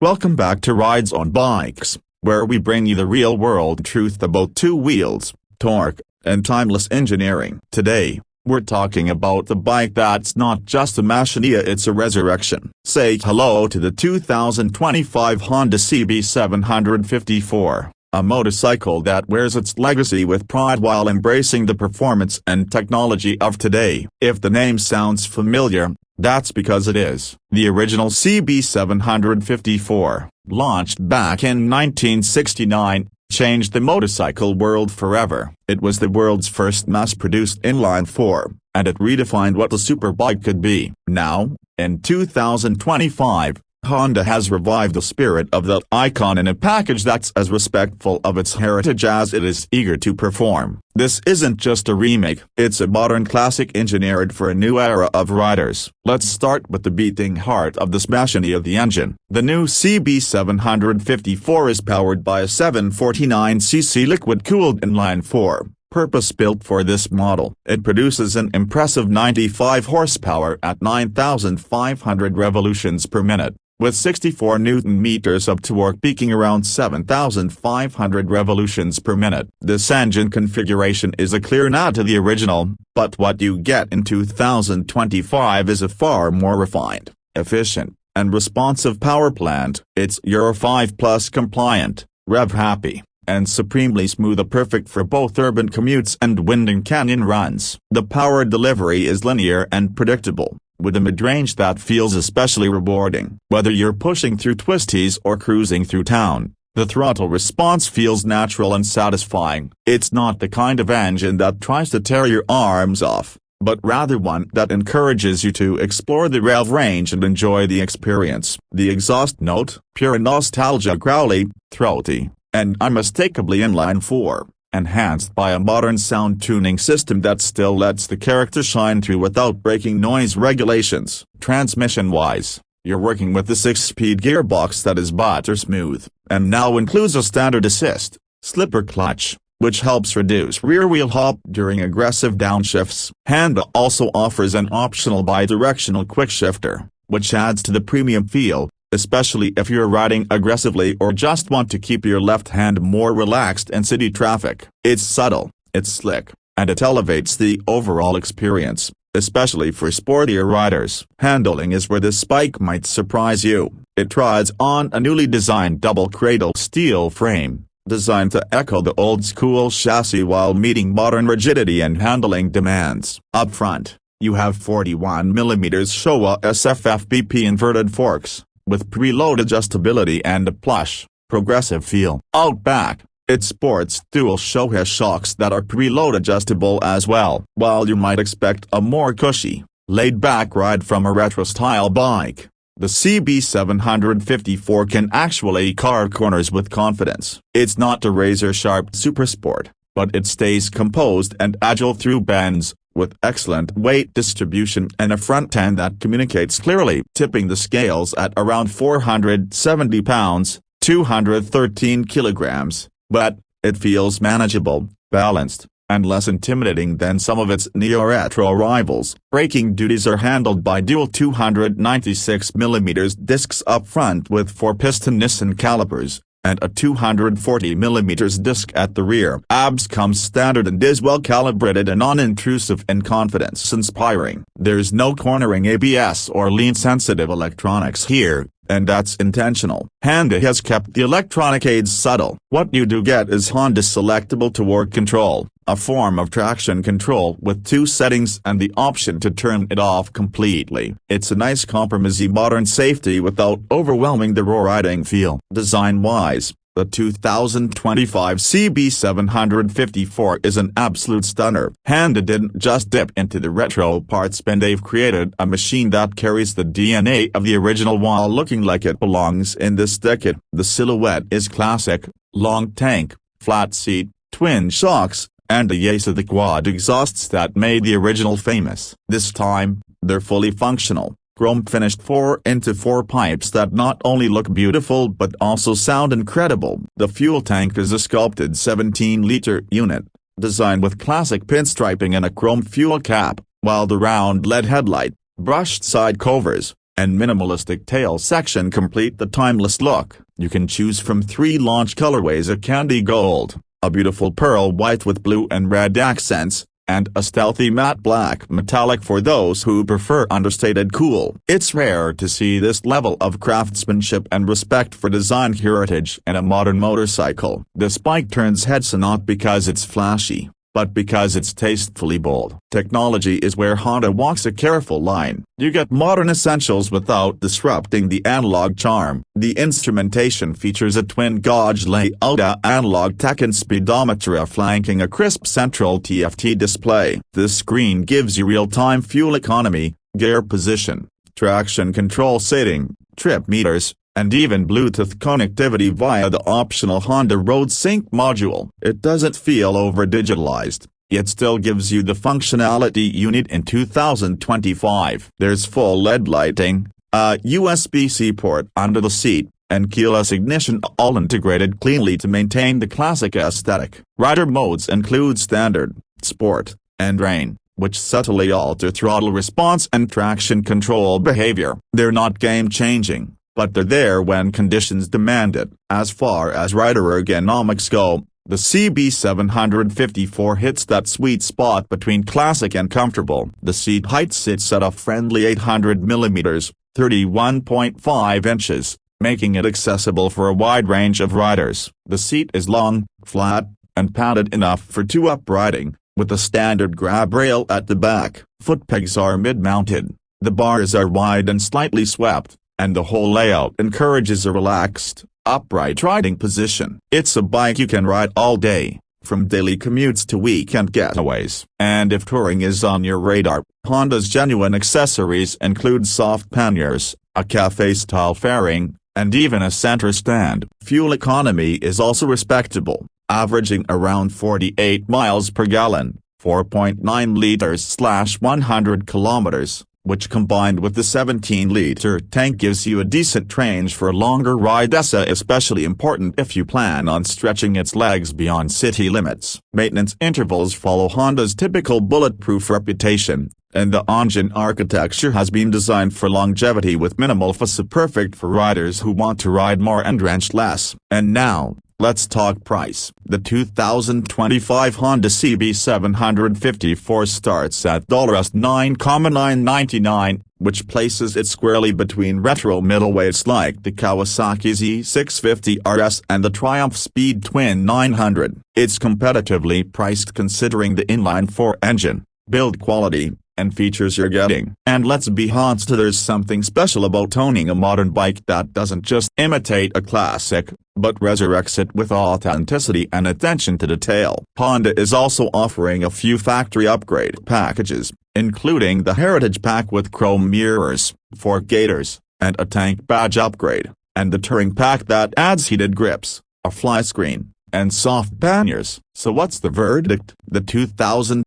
Welcome back to RidezoneBikes, where we bring you the real-world truth about two wheels, torque, and timeless engineering. Today, we're talking about the bike that's not just a machinea, it's a resurrection. Say hello to the 2025 Honda CB754, a motorcycle that wears its legacy with pride while embracing the performance and technology of today. If the name sounds familiar, that's because it is. The original CB754, launched back in 1969, changed the motorcycle world forever. It was the world's first mass-produced inline-four, and it redefined what a superbike could be. Now, in 2025, Honda has revived the spirit of that icon in a package that's as respectful of its heritage as it is eager to perform. This isn't just a remake, it's a modern classic engineered for a new era of riders. Let's start with the beating heart of this machinea, the engine. The new CB754 is powered by a 749cc liquid-cooled inline-four. Purpose-built for this model. It produces an impressive 95 horsepower at 9,500 revolutions per minute, with 64 Newton-meters of torque peaking around 7,500 revolutions per minute. This engine configuration is a clear nod to the original, but what you get in 2025 is a far more refined, efficient, and responsive power plant. It's Euro 5+ compliant, rev-happy, and supremely smooth, perfect for both urban commutes and winding canyon runs. The power delivery is linear and predictable, with a mid-range that feels especially rewarding. Whether you're pushing through twisties or cruising through town, the throttle response feels natural and satisfying. It's not the kind of engine that tries to tear your arms off, but rather one that encourages you to explore the rev range and enjoy the experience. The exhaust note, pure nostalgia, growly, throaty, and unmistakably inline-four, enhanced by a modern sound tuning system that still lets the character shine through without breaking noise regulations. Transmission-wise, you're working with a 6-speed gearbox that is butter smooth, and now includes a standard assist, slipper clutch, which helps reduce rear-wheel hop during aggressive downshifts. Honda also offers an optional bi-directional quickshifter, which adds to the premium feel, especially if you're riding aggressively or just want to keep your left hand more relaxed in city traffic. It's subtle, it's slick, and it elevates the overall experience, especially for sportier riders. Handling is where this bike might surprise you. It rides on a newly designed double cradle steel frame, designed to echo the old-school chassis while meeting modern rigidity and handling demands. Up front, you have 41mm Showa SFFBP inverted forks, with preload adjustability and a plush, progressive feel. Out back, it sports dual Showa shocks that are preload adjustable as well. While you might expect a more cushy, laid-back ride from a retro-style bike, the CB754 can actually carve corners with confidence. It's not a razor-sharp supersport, but it stays composed and agile through bends, with excellent weight distribution and a front end that communicates clearly, tipping the scales at around 470 pounds, 213 kilograms, but it feels manageable, balanced, and less intimidating than some of its neo-retro rivals. Braking duties are handled by dual 296mm discs up front with 4-piston Nissan calipers, and a 240mm disc at the rear. ABS comes standard and is well calibrated and non-intrusive and confidence-inspiring. There's no cornering ABS or lean-sensitive electronics here, and that's intentional. Honda has kept the electronic aids subtle. What you do get is Honda Selectable Torque Control, a form of traction control with 2 settings and the option to turn it off completely. It's a nice compromisey modern safety without overwhelming the raw riding feel. Design-wise, the 2025 CB754 is an absolute stunner. Honda didn't just dip into the retro parts bin, they've created a machine that carries the DNA of the original while looking like it belongs in this decade. The silhouette is classic, long tank, flat seat, twin shocks, and the use of the quad exhausts that made the original famous. This time, they're fully functional, chrome-finished 4x4 pipes that not only look beautiful but also sound incredible. The fuel tank is a sculpted 17-liter unit, designed with classic pinstriping and a chrome fuel cap, while the round LED headlight, brushed side covers, and minimalistic tail section complete the timeless look. You can choose from 3 launch colorways: a candy gold, a beautiful pearl white with blue and red accents, and a stealthy matte black metallic for those who prefer understated cool. It's rare to see this level of craftsmanship and respect for design heritage in a modern motorcycle. This bike turns heads not because it's flashy, but because it's tastefully bold. Technology is where Honda walks a careful line. You get modern essentials without disrupting the analog charm. The instrumentation features a twin-gauge layout, analog tech and speedometer flanking a crisp central TFT display. This screen gives you real-time fuel economy, gear position, traction control setting, trip meters, and even Bluetooth connectivity via the optional Honda Road Sync module. It doesn't feel over-digitalized, yet still gives you the functionality you need in 2025. There's full LED lighting, a USB-C port under the seat, and keyless ignition, all integrated cleanly to maintain the classic aesthetic. Rider modes include Standard, Sport, and Rain, which subtly alter throttle response and traction control behavior. They're not game-changing, but they're there when conditions demand it. As far as rider ergonomics go, the CB754 hits that sweet spot between classic and comfortable. The seat height sits at a friendly 800 mm, 31.5 inches, making it accessible for a wide range of riders. The seat is long, flat, and padded enough for 2-up riding, with a standard grab rail at the back. Foot pegs are mid-mounted, the bars are wide and slightly swept, and the whole layout encourages a relaxed, upright riding position. It's a bike you can ride all day, from daily commutes to weekend getaways. And if touring is on your radar, Honda's genuine accessories include soft panniers, a cafe-style fairing, and even a center stand. Fuel economy is also respectable, averaging around 48 miles per gallon, 4.9 liters/100 kilometers. Which combined with the 17-liter tank gives you a decent range for longer rides, especially important if you plan on stretching its legs beyond city limits. Maintenance intervals follow Honda's typical bulletproof reputation, and the engine architecture has been designed for longevity with minimal fuss, perfect for riders who want to ride more and wrench less. And now, let's talk price. The 2025 Honda CB754 starts at $9,999, which places it squarely between retro middleweights like the Kawasaki Z650 RS and the Triumph Speed Twin 900. It's competitively priced considering the inline-four engine, build quality, and features you're getting. And let's be honest, there's something special about owning a modern bike that doesn't just imitate a classic, but resurrects it with authenticity and attention to detail. Honda is also offering a few factory upgrade packages, including the Heritage Pack with chrome mirrors, 4 gaiters, and a tank badge upgrade, and the Touring Pack that adds heated grips, a fly screen, and soft panniers. So what's the verdict? The 2000